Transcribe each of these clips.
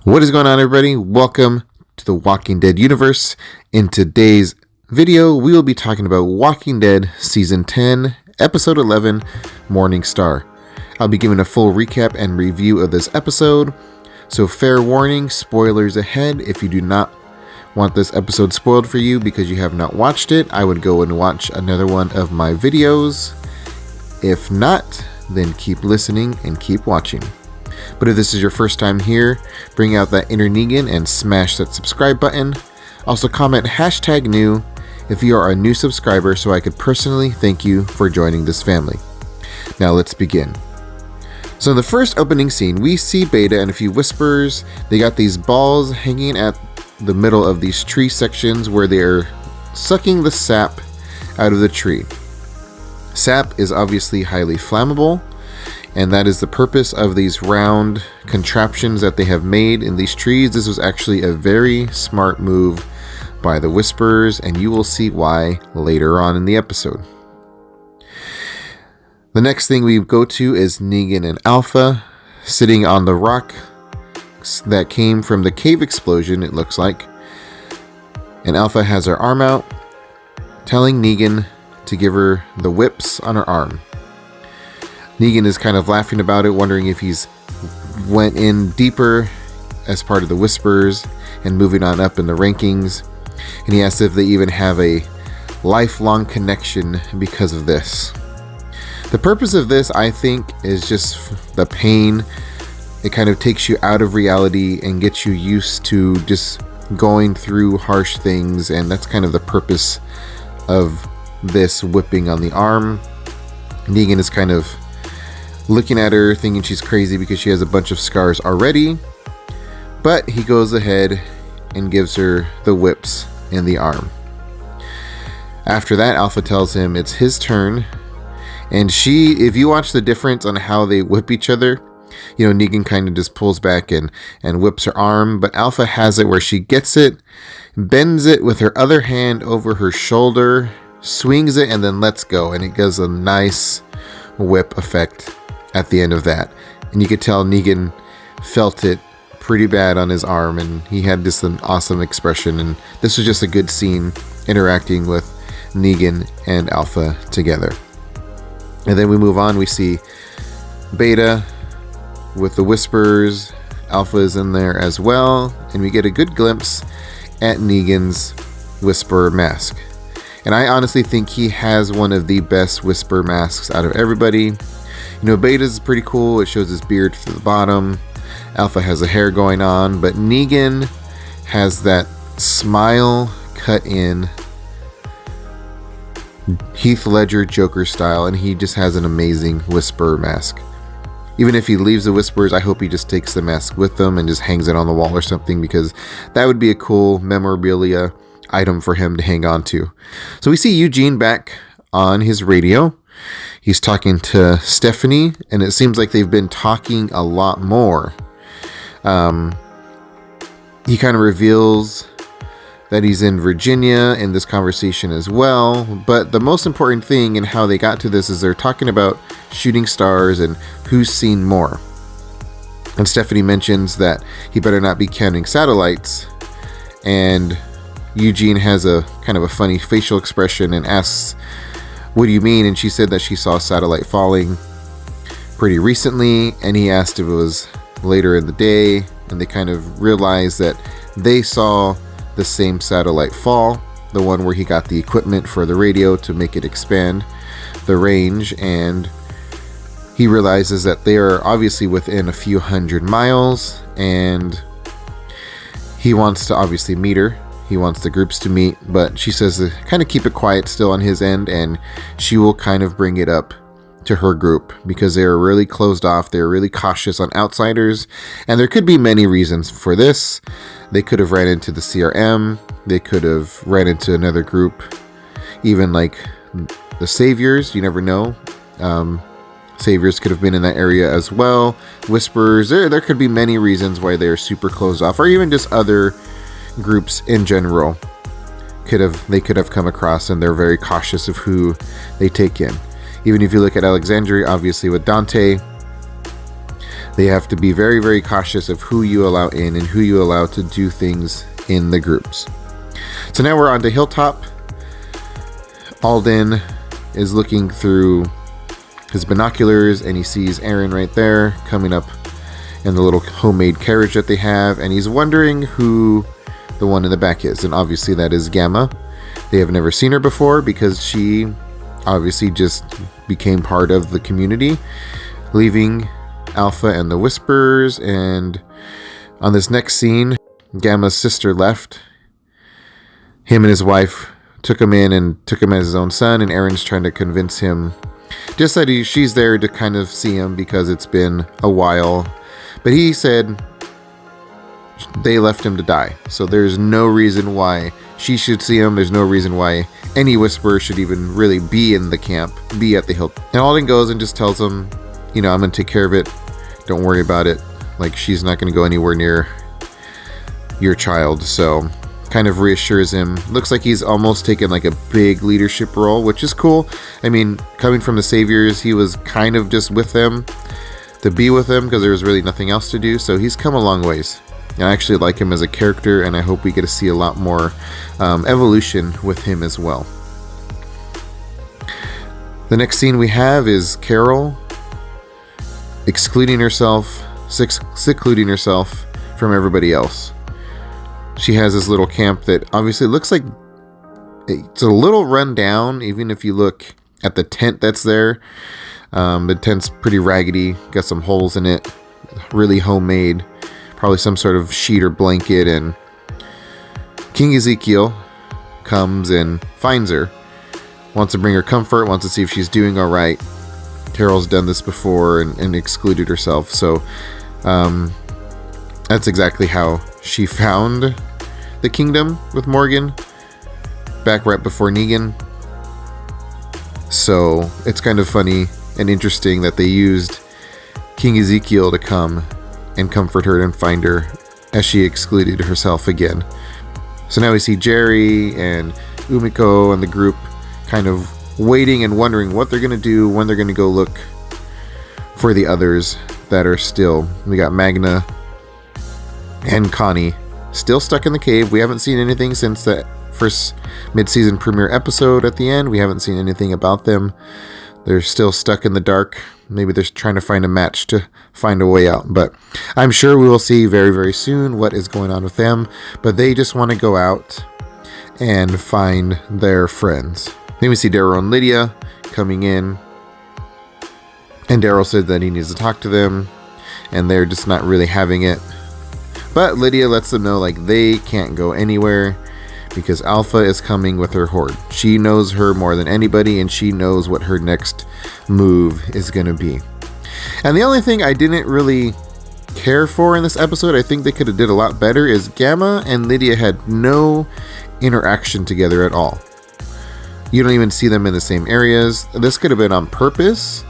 What is going on, everybody? Welcome to the Walking Dead universe. In today's video, we will be talking about Walking Dead Season 10, Episode 11, Morning Star. I'll be giving a full recap and review of this episode, so fair warning, spoilers ahead. If you do not want this episode spoiled for you because you have not watched it, I would go and watch another one of my videos. If not, then keep listening and keep watching. But if this is your first time here, bring out that inner Negan and smash that subscribe button. Also comment #new if you are a new subscriber so I could personally thank you for joining this family. Now let's begin. So in the first opening scene, we see Beta and a few Whisperers. They got these balls hanging at the middle of these tree sections where they're sucking the sap out of the tree. Sap is obviously highly flammable, and that is the purpose of these round contraptions that they have made in these trees. This was actually a very smart move by the Whisperers, and you will see why later on in the episode. The next thing we go to is Negan and Alpha sitting on the rock that came from the cave explosion, it looks like. And Alpha has her arm out, telling Negan to give her the whips on her arm. Negan is kind of laughing about it, wondering if he's went in deeper as part of the Whisperers and moving on up in the rankings. And he asks if they even have a lifelong connection because of this. The purpose of this, I think, is just the pain. It kind of takes you out of reality and gets you used to just going through harsh things, and that's kind of the purpose of this whipping on the arm. Negan is kind of looking at her, thinking she's crazy because she has a bunch of scars already, but he goes ahead and gives her the whips in the arm. After that, Alpha tells him it's his turn, and if you watch the difference on how they whip each other, you know, Negan kind of just pulls back and whips her arm, but Alpha has it where she gets it, bends it with her other hand over her shoulder, swings it, and then lets go, and it gives a nice whip effect at the end of that. And you could tell Negan felt it pretty bad on his arm, and he had just an awesome expression, and this was just a good scene interacting with Negan and Alpha together. And then we move on, we see Beta with the Whisperers. Alpha is in there as well, and we get a good glimpse at Negan's Whisperer mask. And I honestly think he has one of the best Whisper masks out of everybody. You know, Beta's is pretty cool. It shows his beard to the bottom. Alpha has the hair going on, but Negan has that smile cut in Heath Ledger Joker style, and he just has an amazing Whisperer mask. Even if he leaves the Whisperers, I hope he just takes the mask with them and just hangs it on the wall or something, because that would be a cool memorabilia item for him to hang on to. So we see Eugene back on his radio. He's talking to Stephanie, and it seems like they've been talking a lot more. He kind of reveals that he's in Virginia in this conversation as well, but the most important thing in how they got to this is they're talking about shooting stars and who's seen more. And Stephanie mentions that he better not be counting satellites, and Eugene has a kind of a funny facial expression and asks, "What do you mean?" And she said that she saw a satellite falling pretty recently, and he asked if it was later in the day, and they kind of realized that they saw the same satellite fall, the one where he got the equipment for the radio to make it expand the range, and he realizes that they are obviously within a few hundred miles, and he wants to obviously meet her. He wants the groups to meet, but she says to kind of keep it quiet still on his end, and she will kind of bring it up to her group because they're really closed off. They're really cautious on outsiders, and there could be many reasons for this. They could have ran into the CRM. They could have ran into another group, even like the Saviors. You never know. Saviors could have been in that area as well. Whisperers. There could be many reasons why they're super closed off, or even just other groups in general they could have come across, and they're very cautious of who they take in. Even if you look at Alexandria, obviously with Dante, They have to be very, very cautious of who you allow in and who you allow to do things in the groups. So now we're on to Hilltop. Alden is looking through his binoculars and he sees Aaron right there coming up in the little homemade carriage that they have, and he's wondering who the one in the back is, and obviously that is Gamma. They have never seen her before because she obviously just became part of the community, leaving Alpha and the Whisperers. And on this next scene, Gamma's sister left. Him and his wife took him in and took him as his own son, and Aaron's trying to convince him just that she's there to kind of see him because it's been a while. But he said they left him to die, so there's no reason why she should see him. There's no reason why any Whisperer should even really be in the camp, be at the hill. And Alden goes and just tells him, I'm going to take care of it. Don't worry about it. Like, she's not going to go anywhere near your child. So kind of reassures him. Looks like he's almost taken like a big leadership role, which is cool. I mean, coming from the Saviors, he was kind of just with them to be with them because there was really nothing else to do. So he's come a long ways. And I actually like him as a character, and I hope we get to see a lot more evolution with him as well. The next scene we have is Carol secluding herself from everybody else. She has this little camp that obviously looks like it's a little run down, even if you look at the tent that's there. The tent's pretty raggedy, got some holes in it, really homemade, probably some sort of sheet or blanket. And King Ezekiel comes and finds her, wants to bring her comfort, wants to see if she's doing all right. Carol's done this before and excluded herself, so that's exactly how she found the kingdom with Morgan back right before Negan. So it's kind of funny and interesting that they used King Ezekiel to come and comfort her and find her as she excluded herself again. So now we see Jerry and Umiko and the group kind of waiting and wondering what they're going to do, when they're going to go look for the others that are still. We got Magna and Connie still stuck in the cave. We haven't seen anything since the first mid-season premiere episode at the end. We haven't seen anything about them. They're still stuck in the dark. Maybe they're trying to find a match to find a way out. But I'm sure we will see very, very soon what is going on with them. But they just want to go out and find their friends. Then we see Daryl and Lydia coming in. And Daryl said that he needs to talk to them. And they're just not really having it. But Lydia lets them know like they can't go anywhere because Alpha is coming with her horde. She knows her more than anybody, and she knows what her next move is going to be. And the only thing I didn't really care for in this episode, I think they could have did a lot better, is Gamma and Lydia had no interaction together at all. You don't even see them in the same areas. This could have been on purpose.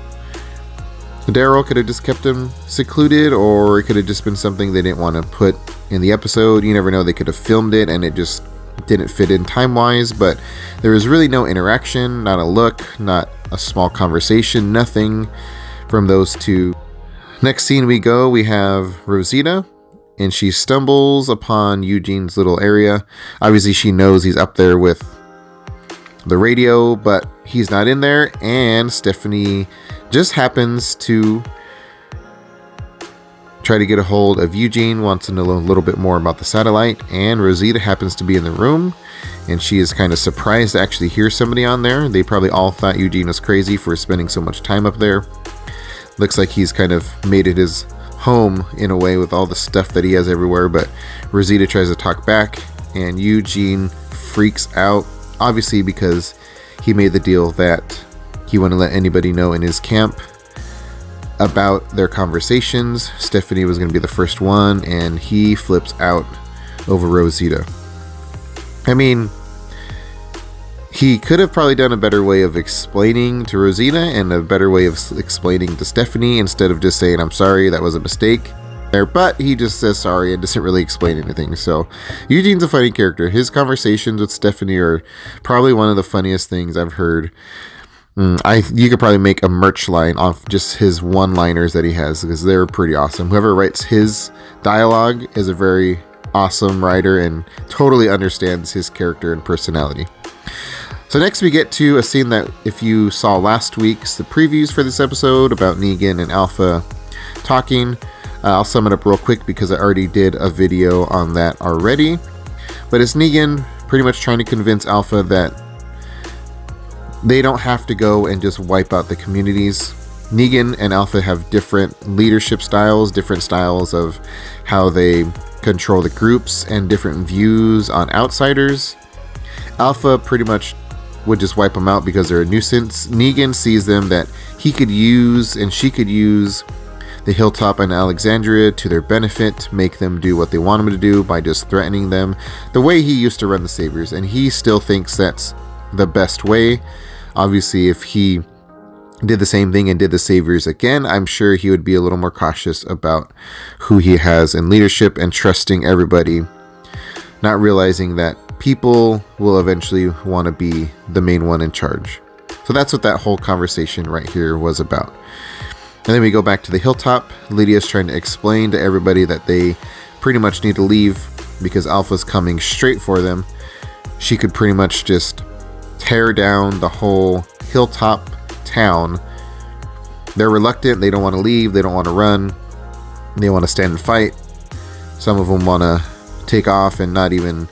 Daryl could have just kept him secluded, or it could have just been something they didn't want to put in the episode. You never know, they could have filmed it and it just didn't fit in time-wise, but there was really no interaction, not a look, not a small conversation, nothing from those two. Next scene we have Rosita, and she stumbles upon Eugene's little area. Obviously she knows he's up there with the radio, but he's not in there, and Stephanie just happens to try to get a hold of Eugene, wants to know a little bit more about the satellite, and Rosita happens to be in the room, and she is kind of surprised to actually hear somebody on there. They probably all thought Eugene was crazy for spending so much time up there. Looks like he's kind of made it his home in a way with all the stuff that he has everywhere, but Rosita tries to talk back, and Eugene freaks out, obviously because he made the deal that he wouldn't let anybody know in his camp about their conversations. Stephanie was going to be the first one, and he flips out over Rosita. I mean, he could have probably done a better way of explaining to Rosita and a better way of explaining to Stephanie instead of just saying, I'm sorry, that was a mistake. But he just says sorry and doesn't really explain anything. So Eugene's a funny character. His conversations with Stephanie are probably one of the funniest things I've heard You could probably make a merch line off just his one-liners that he has, because they're pretty awesome. Whoever writes his dialogue is a very awesome writer and totally understands his character and personality. So next we get to a scene that, if you saw last week's the previews for this episode about Negan and Alpha talking, I'll sum it up real quick because I already did a video on that already. But it's Negan pretty much trying to convince Alpha that they don't have to go and just wipe out the communities. Negan and Alpha have different leadership styles, different styles of how they control the groups, and different views on outsiders. Alpha pretty much would just wipe them out because they're a nuisance. Negan sees them that he could use and she could use the Hilltop and Alexandria to their benefit, make them do what they want them to do by just threatening them, the way he used to run the Saviors, and he still thinks that's the best way. Obviously, if he did the same thing and did the Saviors again, I'm sure he would be a little more cautious about who he has in leadership and trusting everybody, not realizing that people will eventually want to be the main one in charge. So that's what that whole conversation right here was about. And then we go back to the Hilltop. Lydia's trying to explain to everybody that they pretty much need to leave because Alpha's coming straight for them. She could pretty much just tear down the whole Hilltop town. They're reluctant. They don't want to leave. They don't want to run. They want to stand and fight. Some of them want to take off and not even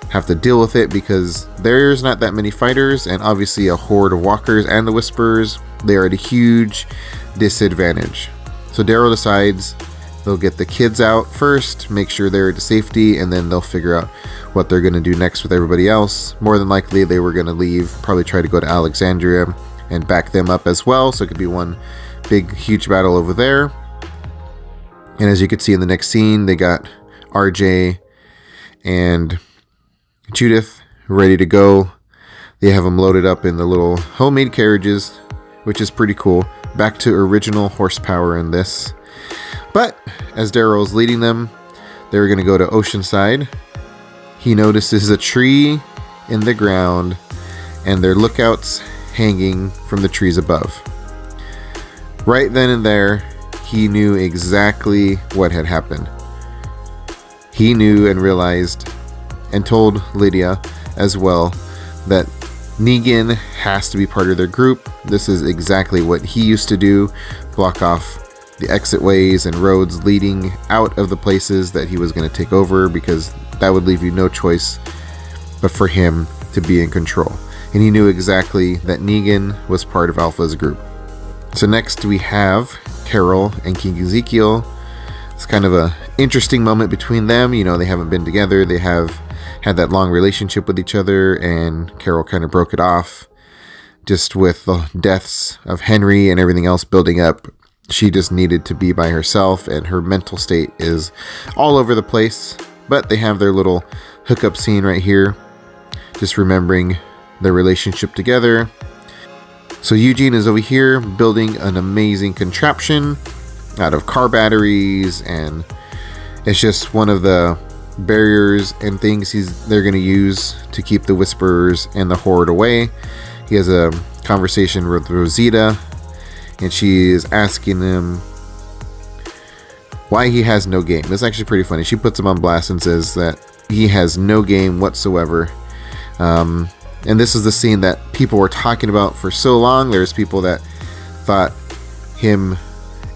have to deal with it because there's not that many fighters, and obviously a horde of walkers and the Whisperers, they are at a huge disadvantage. So Daryl decides they'll get the kids out first, make sure they're to safety, and then they'll figure out what they're going to do next with everybody else. More than likely they were going to leave, probably try to go to Alexandria and back them up as well, so it could be one big huge battle over there. And as you can see in the next scene, they got RJ and Judith ready to go. They have them loaded up in the little homemade carriages, which is pretty cool. Back to original horsepower in this. But as Daryl's leading them, they're going to go to Oceanside. He notices a tree in the ground and their lookouts hanging from the trees above. Right then and there, he knew exactly what had happened. He knew and realized and told Lydia as well that Negan has to be part of their group. This is exactly what he used to do, block off the exit ways and roads leading out of the places that he was going to take over, because that would leave you no choice but for him to be in control. And he knew exactly that Negan was part of Alpha's group. So next we have Carol and King Ezekiel. It's kind of a interesting moment between them. You know, they haven't been together. They have had that long relationship with each other, and Carol kind of broke it off just with the deaths of Henry and everything else building up. She just needed to be by herself, and her mental state is all over the place. But they have their little hookup scene right here, just remembering their relationship together. So Eugene is over here building an amazing contraption out of car batteries, and it's just one of the barriers and things they're going to use to keep the Whisperers and the Horde away. He has a conversation with Rosita, and she is asking him why he has no game. It's actually pretty funny. She puts him on blast and says that he has no game whatsoever. And this is the scene that people were talking about for so long. There's people that thought him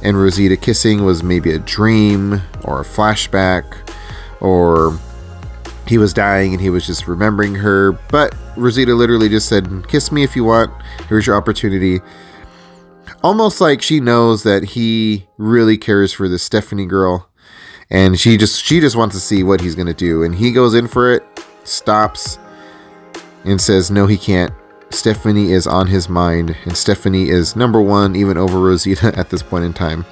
and Rosita kissing was maybe a dream or a flashback, or he was dying and he was just remembering her. But Rosita literally just said, "Kiss me if you want. Here's your opportunity." Almost like she knows that he really cares for this Stephanie girl, and she just wants to see what he's gonna do. And he goes in for it, stops, and says no, he can't. Stephanie is on his mind, and Stephanie is number one, even over Rosita at this point in time.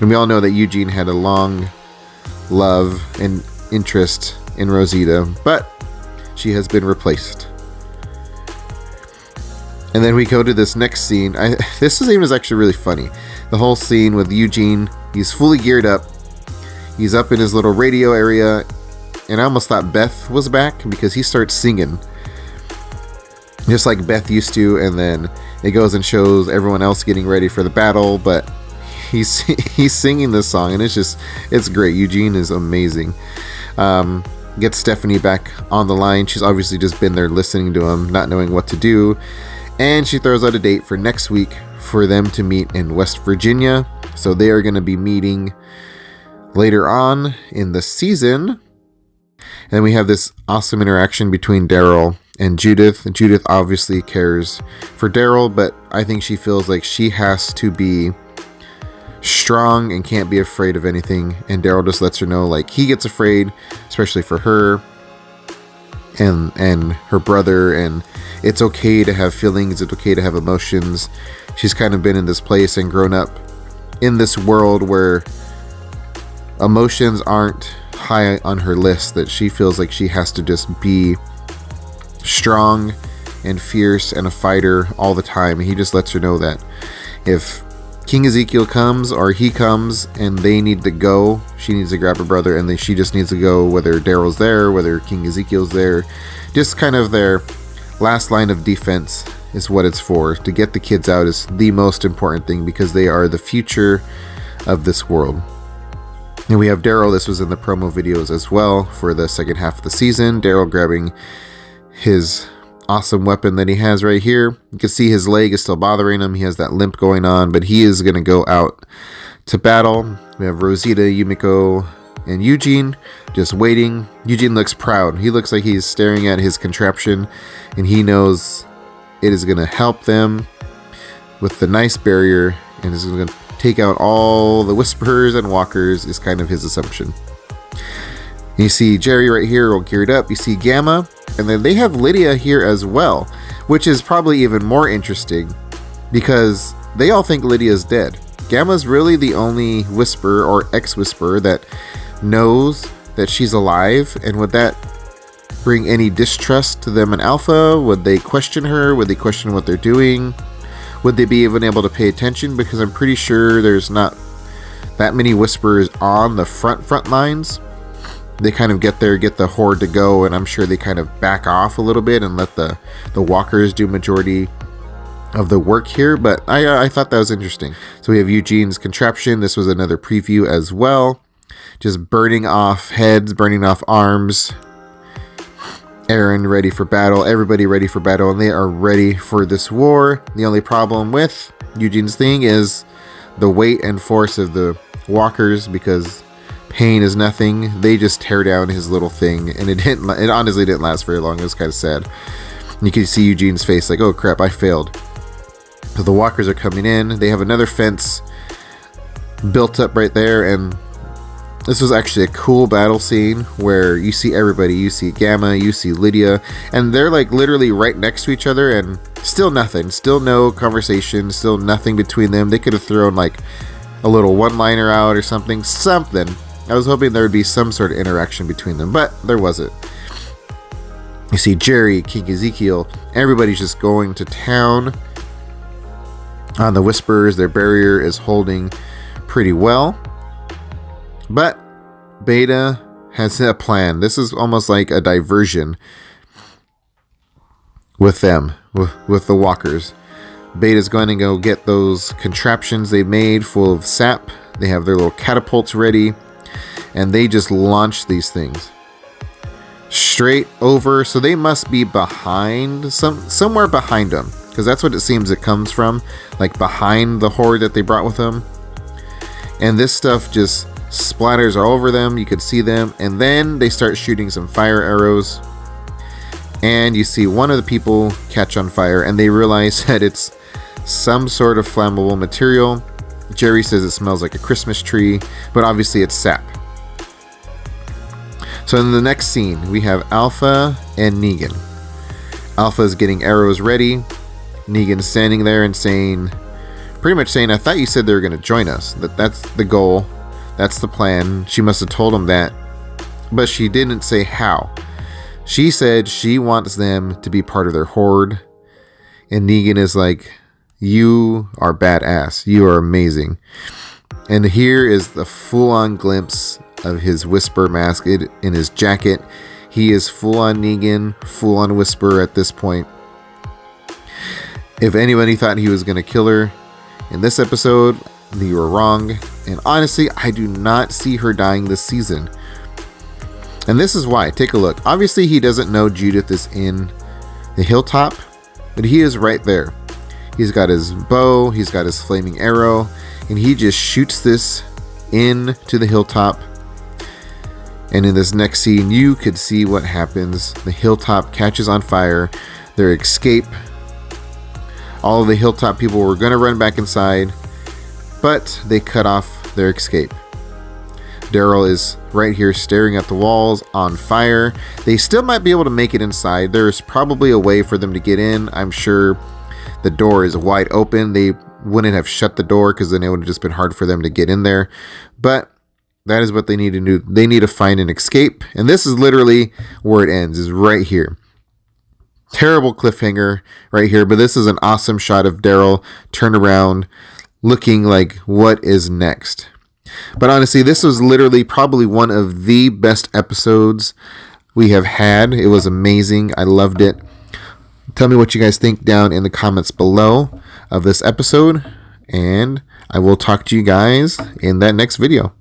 And we all know that Eugene had a long love and interest in Rosita, but she has been replaced. And then we go to this next scene. This scene was actually really funny. The whole scene with Eugene, he's fully geared up. He's up in his little radio area, and I almost thought Beth was back because he starts singing just like Beth used to, and then it goes and shows everyone else getting ready for the battle, but he's singing this song, and it's great. Eugene is amazing. Gets Stephanie back on the line. She's obviously just been there listening to him, not knowing what to do, and she throws out a date for next week for them to meet in West Virginia. So they are going to be meeting later on in the season. And then we have this awesome interaction between Daryl and Judith. And Judith obviously cares for Daryl, but I think she feels like she has to be strong and can't be afraid of anything. And Daryl just lets her know, like, he gets afraid, especially for her and her brother, and it's okay to have feelings, it's okay to have emotions. She's kind of been in this place and grown up in this world where emotions aren't high on her list, that she feels like she has to just be strong and fierce and a fighter all the time. And he just lets her know that if King Ezekiel comes, or he comes and they need to go, she needs to grab her brother, and then she just needs to go, whether Daryl's there, whether King Ezekiel's there. Just kind of their last line of defense is what it's for. To get the kids out is the most important thing, because they are the future of this world. And we have Daryl. This was in the promo videos as well for the second half of the season. Daryl grabbing his awesome weapon that he has right here. You can see his leg is still bothering him. He has that limp going on, but he is going to go out to battle. We have Rosita, Yumiko, and Eugene just waiting. Eugene looks proud. He looks like he's staring at his contraption, and he knows it is going to help them with the nice barrier, and is going to take out all the whisperers and walkers, is kind of his assumption. You see Jerry right here all geared up. You see Gamma, and then they have Lydia here as well, which is probably even more interesting because they all think Lydia's dead. Gamma's really the only whisperer or ex-whisperer that knows that she's alive, and would that bring any distrust to them in Alpha? Would they question her? Would they question what they're doing? Would they be even able to pay attention? Because I'm pretty sure there's not that many whisperers on the front lines. They kind of get there, get the horde to go, and I'm sure they kind of back off a little bit and let the walkers do majority of the work here. But I thought that was interesting. So we have Eugene's contraption. This was another preview as well. Just burning off heads, burning off arms. Aaron ready for battle. Everybody ready for battle, and they are ready for this war. The only problem with Eugene's thing is the weight and force of the walkers, because pain is nothing. They just tear down his little thing, and it honestly didn't last very long. It was kind of sad. You can see Eugene's face like, oh crap, I failed. So the walkers are coming in. They have another fence built up right there, and this was actually a cool battle scene where you see everybody. You see Gamma, you see Lydia, and they're like literally right next to each other, and still nothing. Still no conversation. Still nothing between them. They could have thrown like a little one-liner out or something. I was hoping there would be some sort of interaction between them, but there wasn't. You see Jerry, King Ezekiel, everybody's just going to town on the Whisperers. Their barrier is holding pretty well. But Beta has a plan. This is almost like a diversion with them, with the walkers. Beta's going to go get those contraptions they made full of sap. They have their little catapults ready, and they just launch these things straight over. So they must be behind, somewhere behind them, because that's what it seems it comes from, like behind the horde that they brought with them. And this stuff just splatters all over them. You could see them, and then they start shooting some fire arrows, and you see one of the people catch on fire, and they realize that it's some sort of flammable material. Jerry says it smells like a Christmas tree, but obviously it's sap. So in the next scene, we have Alpha and Negan. Alpha is getting arrows ready. Negan's standing there and pretty much saying, I thought you said they were going to join us. That's the goal. That's the plan. She must have told him that, but she didn't say how. She said she wants them to be part of their horde, and Negan is like, you are badass. You are amazing. And here is the full-on glimpse of his Whisper mask in his jacket. He is full-on Negan, full-on Whisper at this point. If anybody thought he was going to kill her in this episode, you were wrong. And honestly, I do not see her dying this season. And this is why. Take a look. Obviously, he doesn't know Judith is in the Hilltop, but he is right there. He's got his bow, he's got his flaming arrow, and he just shoots this into the Hilltop. And in this next scene, you could see what happens. The Hilltop catches on fire. Their escape. All of the Hilltop people were going to run back inside, but they cut off their escape. Daryl is right here staring at the walls on fire. They still might be able to make it inside. There's probably a way for them to get in. I'm sure the door is wide open. They wouldn't have shut the door because then it would have just been hard for them to get in there. But that is what they need to do. They need to find an escape. And this is literally where it ends, is right here. Terrible cliffhanger right here. But this is an awesome shot of Daryl turn around looking like, what is next? But honestly, this was literally probably one of the best episodes we have had. It was amazing. I loved it. Tell me what you guys think down in the comments below of this episode. And I will talk to you guys in that next video.